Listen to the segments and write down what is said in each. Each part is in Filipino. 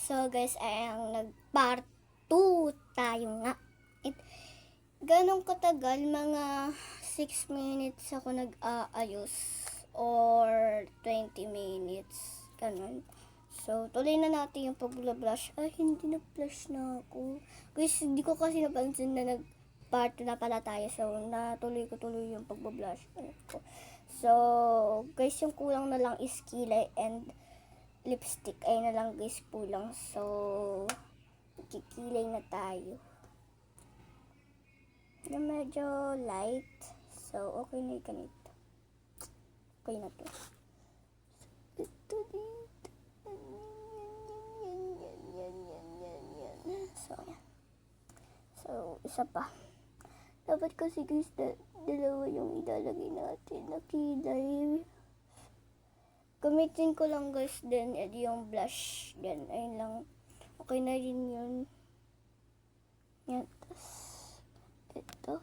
So guys, ayang nag-part 2 tayo nga. Ganong katagal, mga 6 minutes ako nag-aayos or 20 minutes, ganun. So, tuloy na natin yung pag-blush. Ay, hindi na-blush na ako. Guys, hindi ko kasi napansin na nag-part 2 na pala tayo. So, natuloy ko yung pag-blush ko. So, guys, yung kulang na lang is kilay and lipstick. Ay na lang guys, kulang. So, kikilay na tayo. Na medyo light. So, okay na yung ganito. Okay na to. Ito dito. Yan. So, isa pa. Dapat kasi guys, dalawa yung ilalagay natin na kilay. Gamitin ko lang guys din yung blush din. Ayun lang. Okay na rin yun. Yan. Tapos, ito.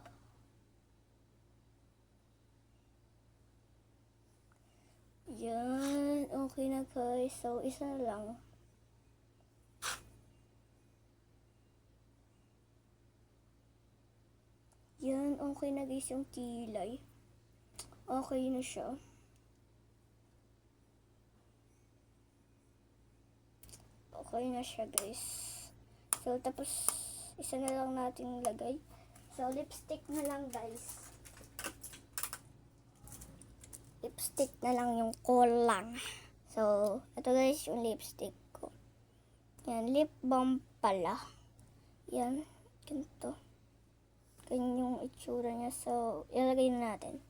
Yan. Okay na guys. So, isa na lang. Yan. Okay na guys yung kilay. Okay na siya. Okay na siya guys. So, tapos, isa na lang natin lagay. So, lipstick na lang guys. Lipstick na lang yung kulang. So, ito guys yung lipstick ko. Yan, lip balm pala. Yan, ganito. Ganyan yung itsura niya. So, ilagay na natin.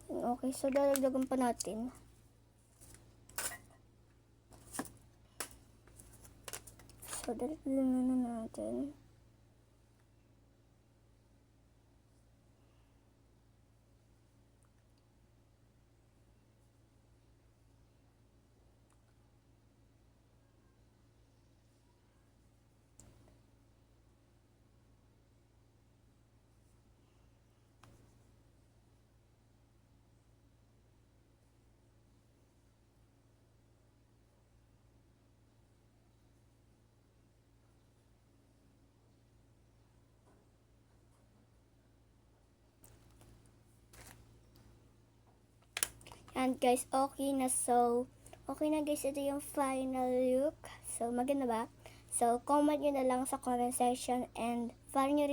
Okay, so dadagdagan pa natin. So, dadagdagan na natin. And guys, okay na. So, okay na guys. Ito yung final look. So, maganda ba? So, comment nyo na lang sa comment section and follow nyo